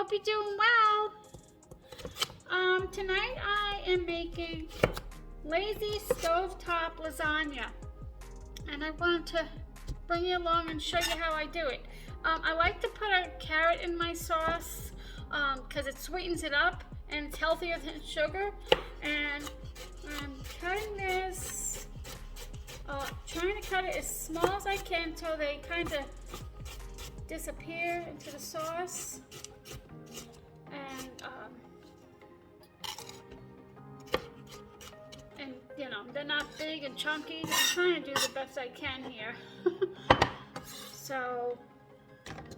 hope you're doing well. Tonight I am making lazy stovetop lasagna, and I wanted to bring you along and show you how I do it. I like to put a carrot in my sauce because it sweetens it up and it's healthier than sugar. And I'm cutting this, trying to cut it as small as I can so they kind of disappear into the sauce. And you know, they're not big and chunky. I'm trying to do the best I can here. So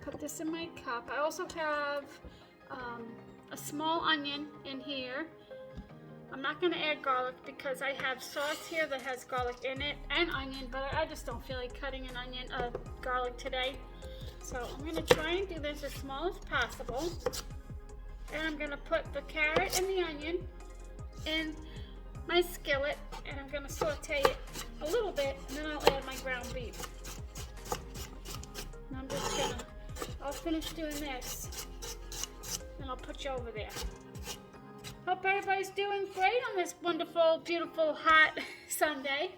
put this in my cup. I also have a small onion in here. I'm not going to add garlic because I have sauce here that has garlic in it and onion, but I just don't feel like cutting an onion, garlic today. So I'm going to try and do this as small as possible. And I'm going to put the carrot and the onion in my skillet, and I'm going to saute it a little bit, and then I'll add my ground beef. And I'm just going to, I'll finish doing this, and I'll put you over there. Hope everybody's doing great on this wonderful, beautiful, hot Sunday.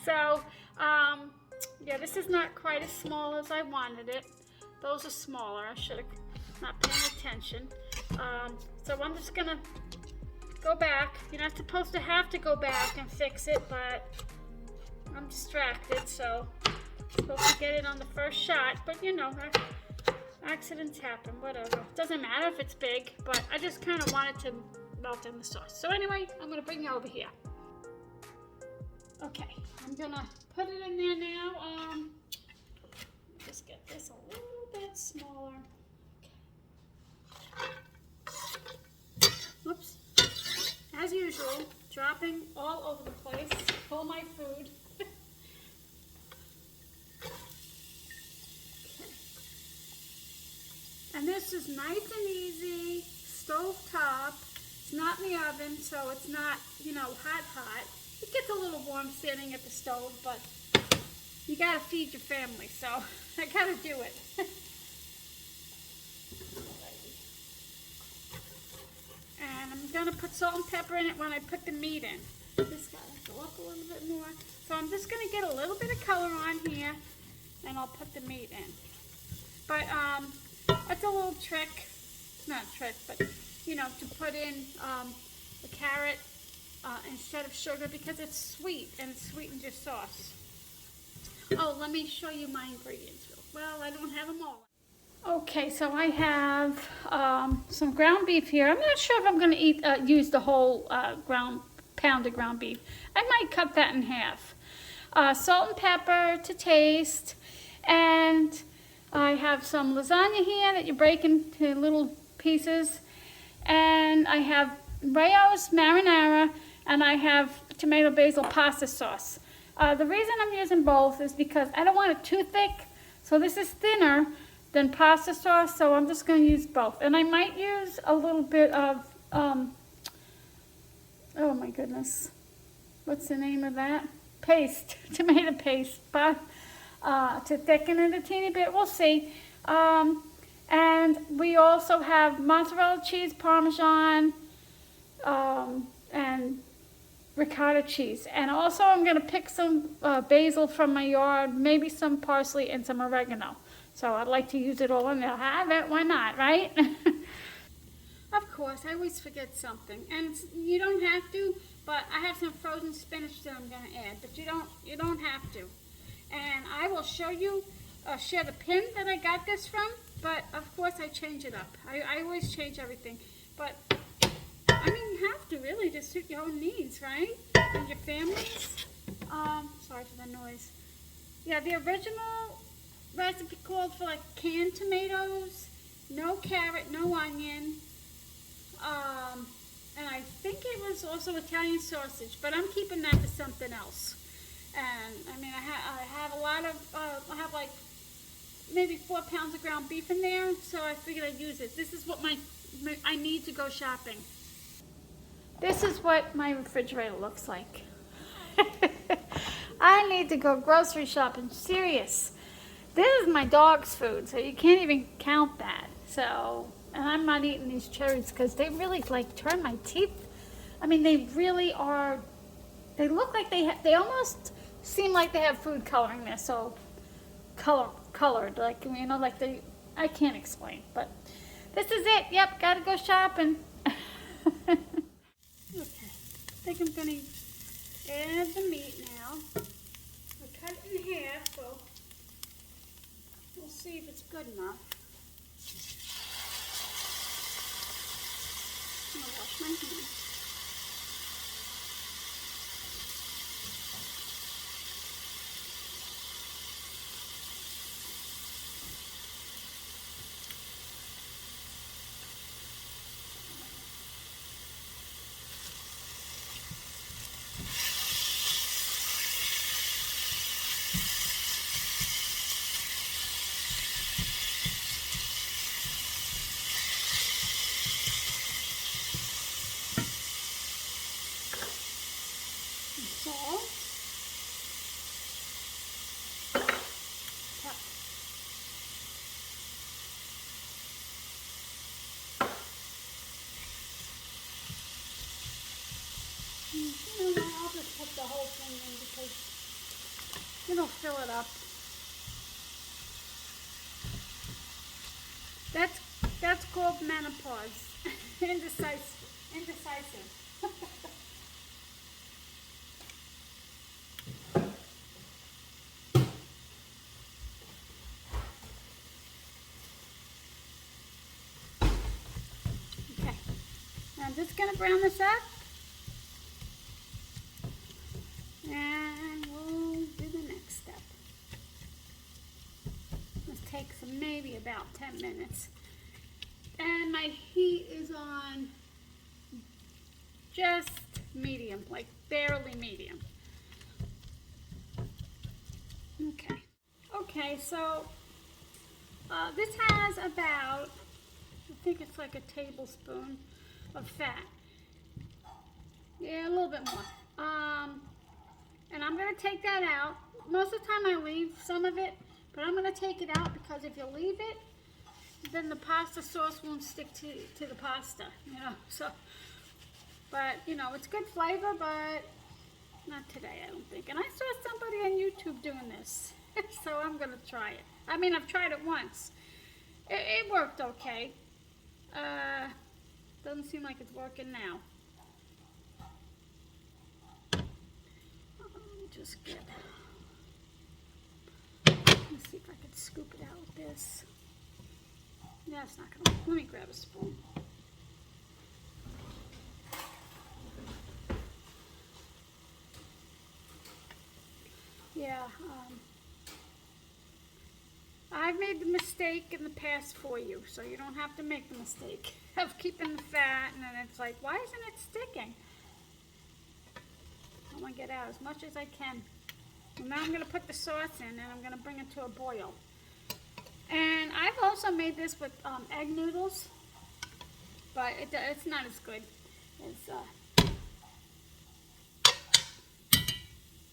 So, yeah, this is not quite as small as I wanted it. Those are smaller. I should have not paying attention. So I'm just gonna go back. You're not supposed to have to go back and fix it, but I'm distracted, so I'm supposed to get it on the first shot. But you know, accidents happen, whatever. Doesn't matter if it's big, but I just kind of wanted to melt in the sauce. So anyway, I'm gonna bring you over here. Okay, I'm gonna put it in there now. Just get this a little bit smaller. Okay. Oops. As usual, dropping all over the place, all my food. Okay. And this is nice and easy, stove top. It's not in the oven, so it's not, you know, hot. It gets a little warm standing at the stove, but you gotta feed your family, so I gotta do it. And I'm gonna put salt and pepper in it when I put the meat in. This gotta go up a little bit more. So I'm just gonna get a little bit of color on here, and I'll put the meat in. But that's a little trick, not a trick, but you know, to put in the carrot instead of sugar because it's sweet and it sweetens your sauce. Oh, let me show you my ingredients. Well, I don't have them all. Okay, so I have some ground beef here. I'm not sure if I'm going to use the whole pounded ground beef. I might cut that in half. Salt and pepper to taste, and I have some lasagna here that you break into little pieces, and I have Rayo's marinara, and I have tomato basil pasta sauce. The reason I'm using both is because I don't want it too thick, so this is thinner than pasta sauce, so I'm just going to use both. And I might use a little bit of, oh my goodness, what's the name of that? Paste, tomato paste, but to thicken it a teeny bit, we'll see. And we also have mozzarella cheese, Parmesan, and ricotta cheese. And also I'm going to pick some basil from my yard, maybe some parsley and some oregano. So I'd like to use it all in there. Have it, why not, right? Of course, I always forget something. And you don't have to, but I have some frozen spinach that I'm going to add. But you don't have to. And I will show you, share the pin that I got this from. But of course I change it up. I always change everything. But I mean, you have to really to suit your own needs, right? And your family's. Sorry for the noise. Yeah, the original recipe called for like canned tomatoes, no carrot, no onion, and I think it was also Italian sausage, but I'm keeping that to something else. And I mean, I have a lot of, I have like maybe 4 pounds of ground beef in there, so I figured I'd use it. This is what I need to go shopping. This is what my refrigerator looks like. I need to go grocery shopping, serious. This is my dog's food, so you can't even count that. So, and I'm not eating these cherries because they really like turn my teeth. I mean, they really are, they look like they almost seem like they have food coloring. They're so colored, like, you know, like I can't explain, but this is it. Yep, gotta go shopping. Okay, I think I'm gonna add the meat now. I cut it in half, so we'll see if it's good enough. I'm gonna wash my hands. Salt. You know, I'll just put the whole thing in because it'll fill it up. That's called menopause. Indecisive. Okay. Now I'm just gonna brown this up. And we'll do the next step. This takes maybe about 10 minutes. And my heat is on just medium, like barely medium. Okay. Okay, so this has about, I think it's like a tablespoon of fat. Yeah, a little bit more. And I'm going to take that out. Most of the time I leave some of it, but I'm going to take it out because if you leave it, then the pasta sauce won't stick to the pasta, you know. So, but, you know, it's good flavor, but not today, I don't think. And I saw somebody on YouTube doing this, so I'm going to try it. I mean, I've tried it once. It worked okay. Doesn't seem like it's working now. Just get, let's see if I can scoop it out with this. Yeah, it's not gonna, let me grab a spoon. Yeah, I've made the mistake in the past for you, so you don't have to make the mistake of keeping the fat, and then it's like, why isn't it sticking? I want to get out as much as I can. And now I'm going to put the sauce in, and I'm going to bring it to a boil. And I've also made this with egg noodles, but it's not as good.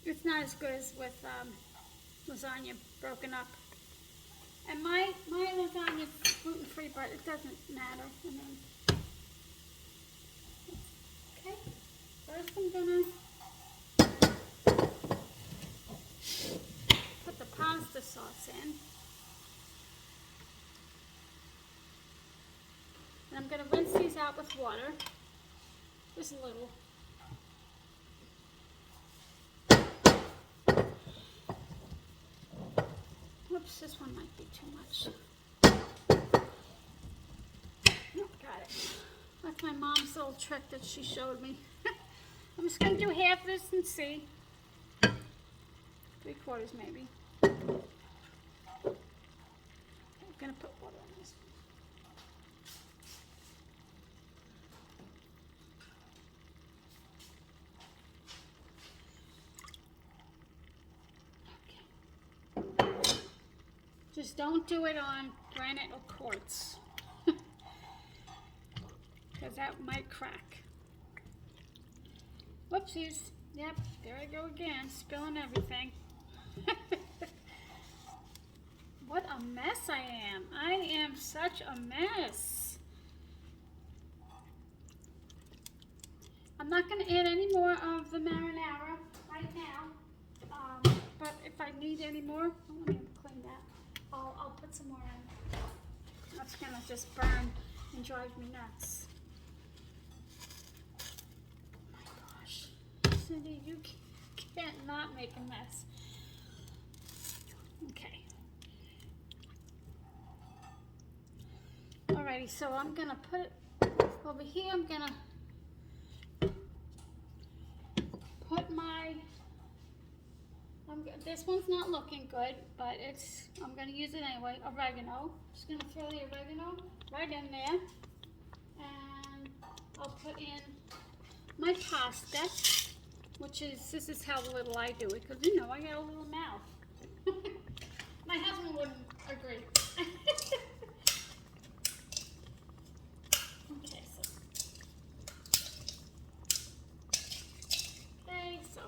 It's not as good as with lasagna broken up. And my lasagna is gluten-free, but it doesn't matter. I mean, okay. First I'm gonna put the pasta sauce in. And I'm gonna rinse these out with water. Just a little. Whoops, this one might be too much. Oh, got it. That's my mom's little trick that she showed me. I'm just going to do half this and see. 3/4 maybe. I'm going to put water on this one. Okay. Just don't do it on granite or quartz. Because that might crack. Whoopsies. Yep, there I go again, spilling everything. what a mess I am. I am such a mess. I'm not going to add any more of the marinara right now. But if I need any more, let me clean that. I'll put some more in. That's going to just burn and drive me nuts. Oh my gosh. Cindy, you can't not make a mess. Okay. Alrighty, so I'm gonna put it over here. I'm gonna put my, this one's not looking good, but I'm gonna use it anyway, oregano. Just gonna throw the oregano right in there. And I'll put in my pasta, this is how little I do it, because you know, I got a little mouth. My husband wouldn't agree. So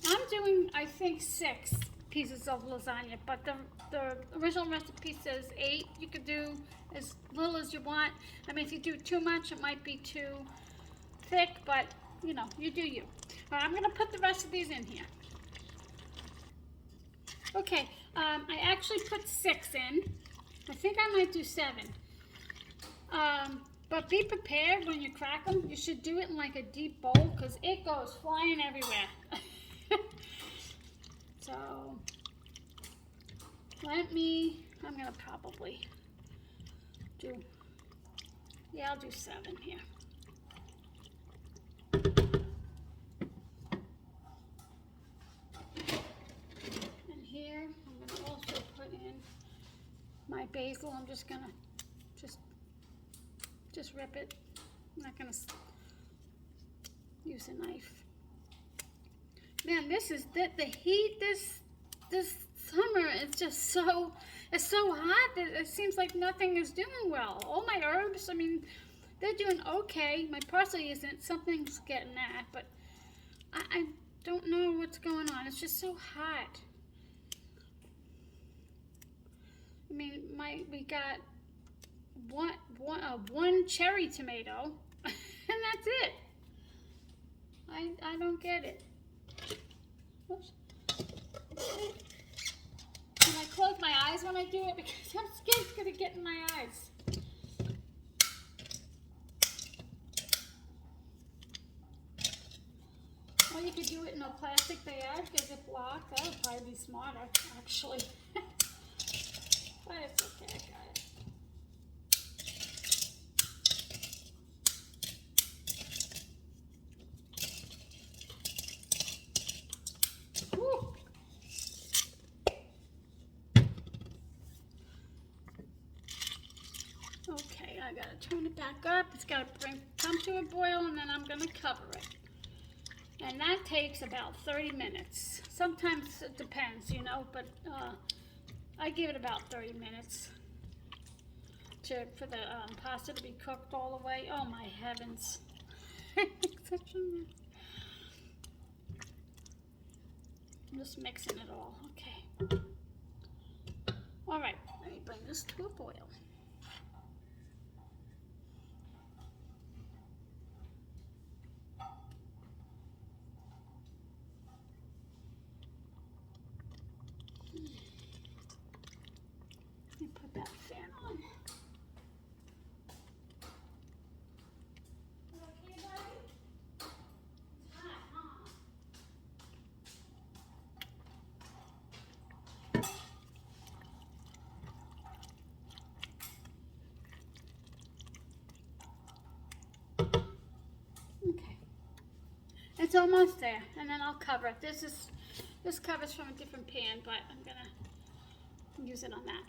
I'm doing, I think, 6 pieces of lasagna, but the original recipe says 8. You could do as little as you want. I mean, if you do too much, it might be too thick, but you know, you do you. All right, I'm gonna put the rest of these in here. Okay, I actually put 6 in. I think I might do 7. But be prepared when you crack them. You should do it in like a deep bowl because it goes flying everywhere. So, I'm gonna probably do, yeah, I'll do 7 here. And here, I'm gonna also put in my basil. I'm just gonna, just rip it. I'm not gonna use a knife. Man, this is the heat this summer is just so, it's so hot that it seems like nothing is doing well. All my herbs, I mean, they're doing okay. My parsley isn't, something's getting that, but I don't know what's going on. It's just so hot. I mean, we got one cherry tomato, and that's it. I don't get it. Oops. And I close my eyes when I do it because I'm scared it's gonna get in my eyes. Or you could do it in a plastic bag as a block. That would probably be smarter, actually. But it's okay, I got it. Woo. Okay, I gotta turn it back up. It's gotta come to a boil, and then I'm gonna cover it. And that takes about 30 minutes. Sometimes it depends, you know, but I give it about 30 minutes for the pasta to be cooked all the way. Oh my heavens. Such a mess. I'm just mixing it all. Okay. All right, let me bring this to a boil. Let me put that fan on. Okay, buddy? It's hot, huh? Okay. It's almost there, and then I'll cover it. This covers from a different pan, but I'm gonna use it on that.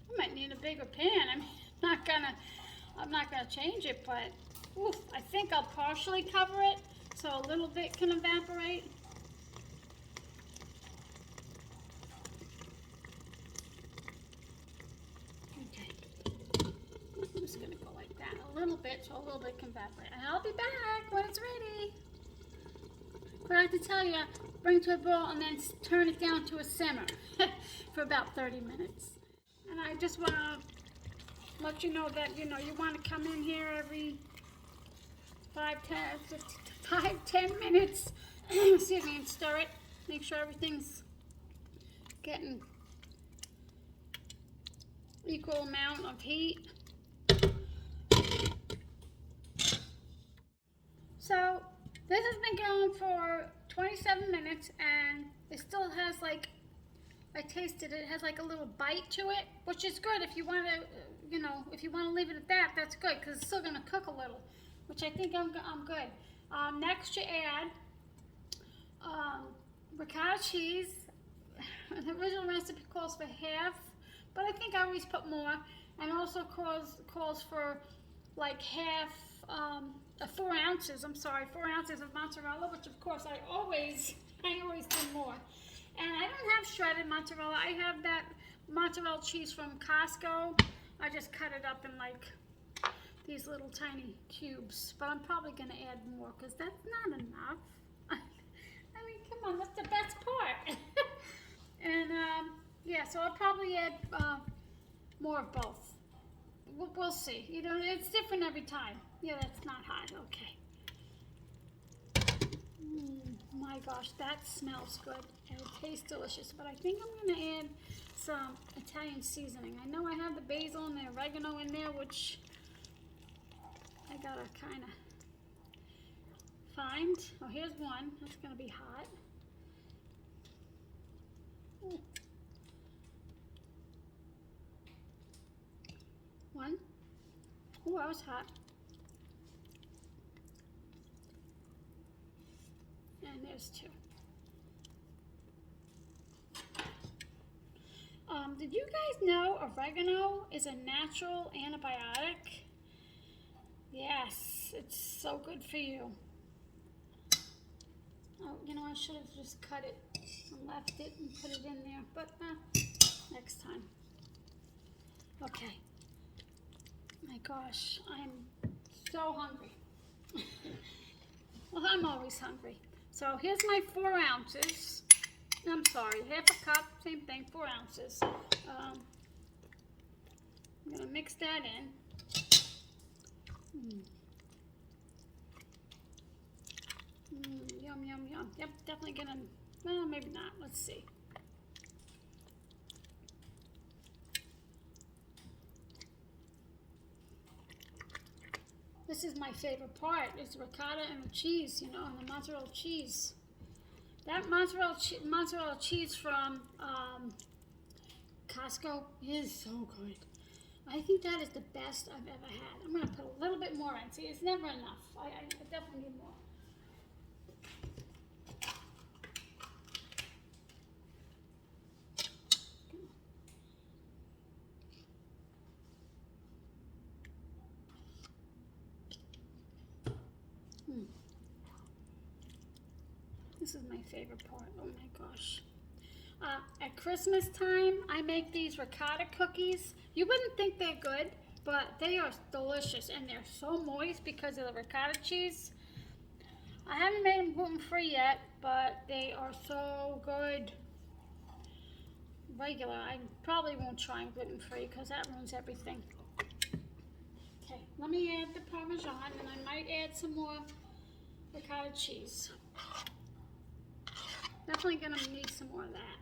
I might need a bigger pan. I mean, I'm not gonna change it, but oof, I think I'll partially cover it so a little bit can evaporate. Okay, I'm just gonna go like that a little bit so a little bit can evaporate, and I'll be back when it's ready. Forgot to tell you, bring to a boil and then turn it down to a simmer for about 30 minutes. And I just want to let you know that, you want to come in here every 5-10 minutes, excuse me, and stir it. Make sure everything's getting equal amount of heat. So this has been going for 27 minutes and it still has like, I tasted it, it has like a little bite to it, which is good if you want to, if you want to leave it at that, that's good because it's still going to cook a little, which I think I'm good. Next you add ricotta cheese. The original recipe calls for half, but I think I always put more, and also calls for like half, 4 ounces, 4 ounces of mozzarella, which of course I always do more. And I don't have shredded mozzarella. I have that mozzarella cheese from Costco. I just cut it up in like these little tiny cubes, but I'm probably going to add more because that's not enough. I mean, come on, that's the best part. And yeah, so I'll probably add more of both. We'll see. It's different every time. Yeah, that's not hot. Okay. My gosh, that smells good and it tastes delicious. But I think I'm going to add some Italian seasoning. I know I have the basil and the oregano in there, which I gotta kind of find. Oh, here's one. That's going to be hot. Ooh. One. Oh, that was hot. And there's 2. Did you guys know oregano is a natural antibiotic? Yes, it's so good for you. Oh, I should have just cut it and left it and put it in there, but next time. Okay. My gosh, I'm so hungry. Well, I'm always hungry. So here's my 4 ounces. I'm sorry, half a cup, same thing, 4 ounces. I'm gonna mix that in. Yum, yum, yum. Yep, definitely gonna, well, maybe not. Let's see. This is my favorite part, is the ricotta and the cheese, and the mozzarella cheese. That mozzarella cheese from Costco is so good. I think that is the best I've ever had. I'm going to put a little bit more in. See, it's never enough. I definitely need more. This is my favorite part. Oh my gosh. At Christmas time, I make these ricotta cookies. You wouldn't think they're good, but they are delicious and they're so moist because of the ricotta cheese. I haven't made them gluten-free yet, but they are so good. Regular, I probably won't try them gluten-free because that ruins everything. Okay, let me add the Parmesan and I might add some more ricotta cheese. Definitely gonna need some more of that.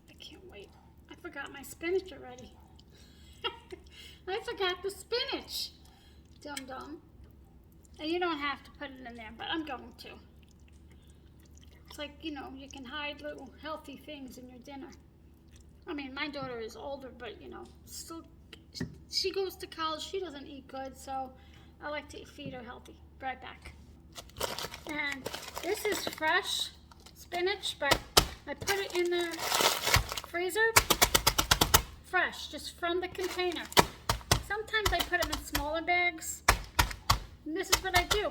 I can't wait. I forgot my spinach already. I forgot the spinach. Dum dum. And you don't have to put it in there, but I'm going to. It's like, you can hide little healthy things in your dinner. I mean, my daughter is older, but still, she goes to college. She doesn't eat good, so I like to feed her healthy. Be right back. And this is fresh spinach, but I put it in the freezer. Fresh, just from the container. Sometimes I put them in smaller bags. And this is what I do.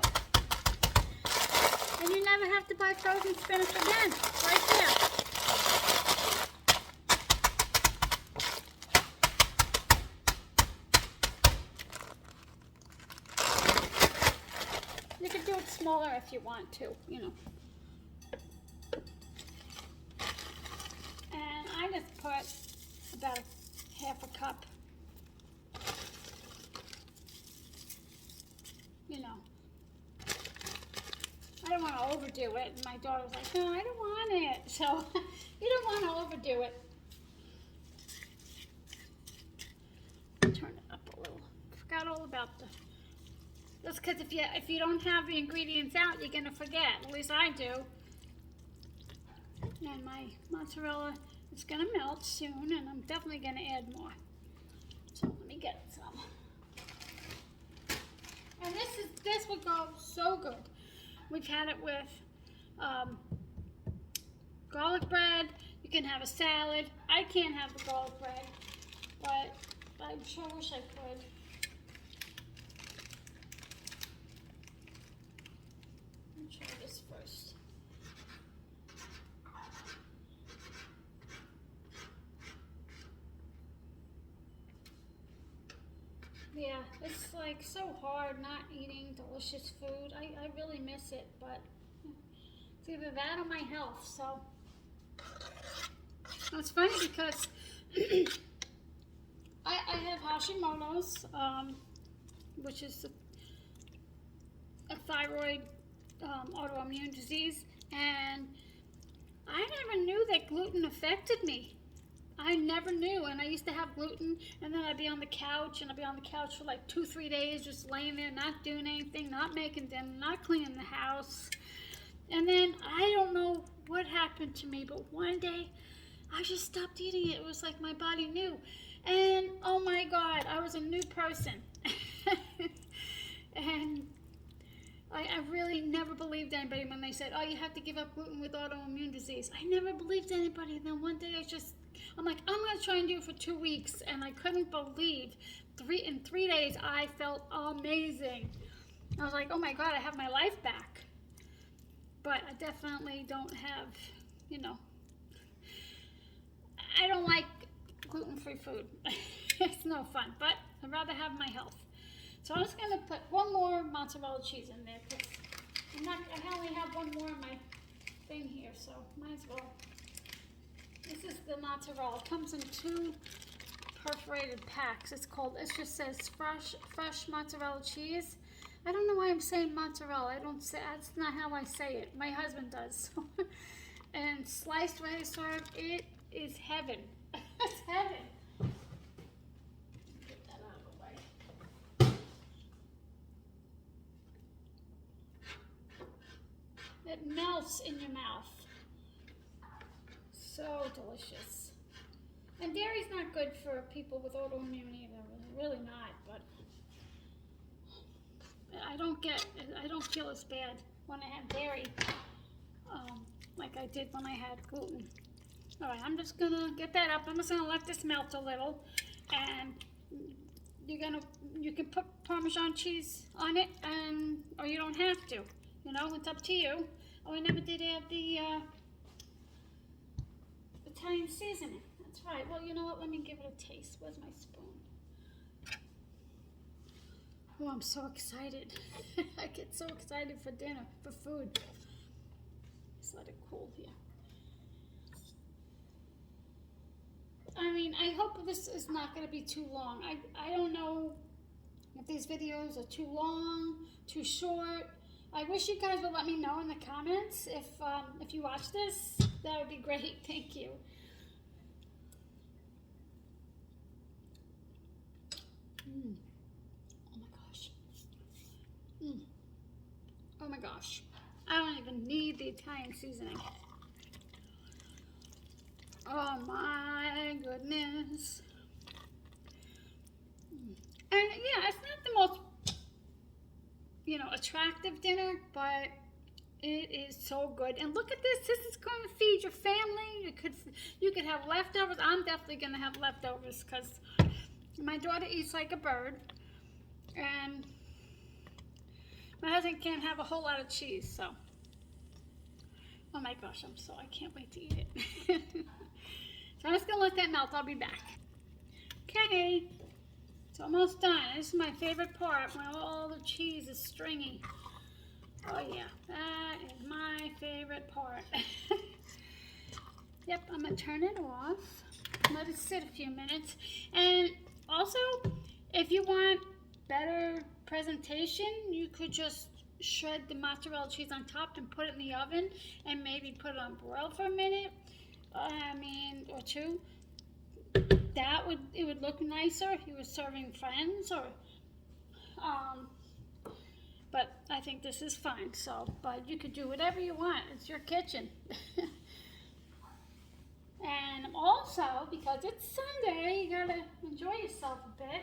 And you never have to buy frozen spinach again. Right there. if you want to, you know. And I just put about half a cup, you know. I don't want to overdo it. And my daughter was like, no, I don't want it. So you don't want to overdo it. Turn it up a little. Forgot all about the... That's because if you don't have the ingredients out, you're going to forget. At least I do. And my mozzarella is going to melt soon, and I'm definitely going to add more. So let me get some. And this would go so good. We've had it with garlic bread. You can have a salad. I can't have the garlic bread, but I sure wish I could. Let me try this first. Yeah, it's like so hard not eating delicious food. I really miss it, but it's either that or my health, so. It's funny because I have Hashimoto's, which is a thyroid autoimmune disease, and I never knew that gluten affected me. I never knew, and I used to have gluten, and then I'd be on the couch, and I'd be on the couch for like 2-3 days, just laying there, not doing anything, not making dinner, not cleaning the house. And then I don't know what happened to me, but one day I just stopped eating it. It was like my body knew, and oh my God, I was a new person. And I really never believed anybody when they said, oh, you have to give up gluten with autoimmune disease. I never believed anybody. And then one day I'm like, I'm going to try and do it for 2 weeks. And I couldn't believe in 3 days, I felt amazing. I was like, oh my God, I have my life back. But I definitely don't have, you know, I don't like gluten-free food. It's no fun, but I'd rather have my health. So I'm just going to put one more mozzarella cheese in there, because I only have one more in my thing here, so might as well. This is the mozzarella. It comes in 2 perforated packs. It just says fresh mozzarella cheese. I don't know why I'm saying mozzarella. That's not how I say it. My husband does. And sliced ready served, it is heaven. It's heaven. Get that out of the way. It melts in your mouth. So delicious. And dairy's not good for people with autoimmune either. Really not, but I don't feel as bad when I have dairy like I did when I had gluten. All right, I'm just gonna get that up. I'm just gonna let this melt a little, and you can put Parmesan cheese on it, or you don't have to. You know, it's up to you. Oh, I never did add the Italian seasoning. That's right. Well, you know what? Let me give it a taste. Where's my spoon? Oh, I'm so excited. I get so excited for dinner, for food. Just let it cool here. I mean, I hope this is not going to be too long. I don't know if these videos are too long, too short. I wish you guys would let me know in the comments if you watch this. That would be great. Thank you. Oh my gosh. Oh my gosh. I don't even need the Italian seasoning. Oh my goodness. And yeah, it's not the most, you know, attractive dinner, but it is so good. And look at this. This is going to feed your family. You could have leftovers. I'm definitely going to have leftovers because my daughter eats like a bird. And my husband can't have a whole lot of cheese, so. Oh my gosh, I can't wait to eat it. So I'm just gonna let that melt. I'll be back. Okay, it's almost done. This is my favorite part when all the cheese is stringy. Oh yeah, that is my favorite part. Yep, I'm gonna turn it off. Let it sit a few minutes. And also, if you want better presentation, you could just shred the mozzarella cheese on top and put it in the oven and maybe put it on broil for a minute. Or two. It would look nicer if you were serving friends or but I think this is fine. So, but you could do whatever you want. It's your kitchen. And also, because it's Sunday, you gotta enjoy yourself a bit.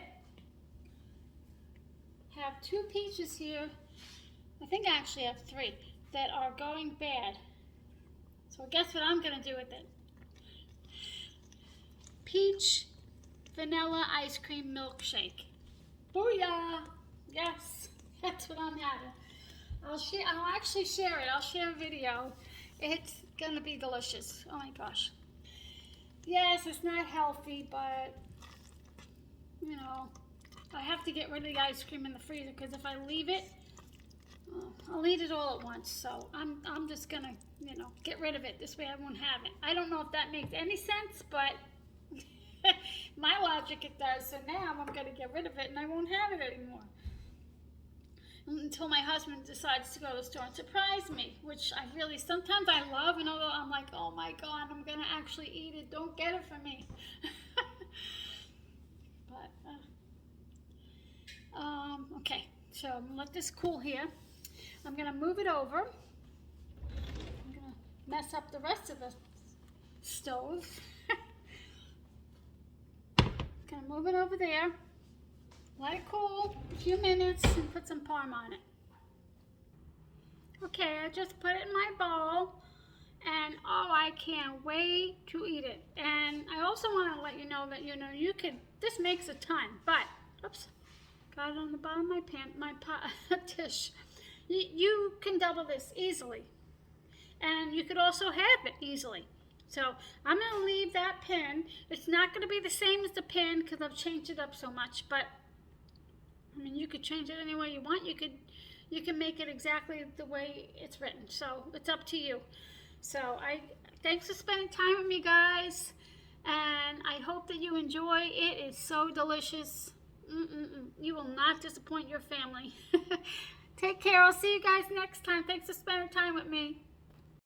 Have 2 peaches here. I think I actually have 3 that are going bad. So guess what I'm gonna do with it? Peach vanilla ice cream milkshake. Booyah! Yes, that's what I'm having. I'll actually share it. I'll share a video. It's gonna be delicious. Oh my gosh. Yes, it's not healthy, but you know, I have to get rid of the ice cream in the freezer because if I leave it, I'll eat it all at once. So I'm just gonna, get rid of it. This way I won't have it. I don't know if that makes any sense, but my logic it does. So now I'm gonna get rid of it and I won't have it anymore. Until my husband decides to go to the store and surprise me, which sometimes I love, and although I'm like, oh my God, I'm gonna actually eat it, don't get it for me. But, okay, so I'm gonna let this cool here. I'm gonna move it over. I'm gonna mess up the rest of the stove. Gonna move it over there. Let it cool a few minutes and put some parm on it. Okay, I just put it in my bowl and oh, I can't wait to eat it. And I also want to let you know that, this makes a ton, but, oops, got it on the bottom of my dish. You can double this easily. And you could also have it easily. So I'm going to leave that pan. It's not going to be the same as the pan because I've changed it up so much, but you could change it any way you want. You can make it exactly the way it's written. So it's up to you. So thanks for spending time with me, guys. And I hope that you enjoy. It is so delicious. You will not disappoint your family. Take care. I'll see you guys next time. Thanks for spending time with me.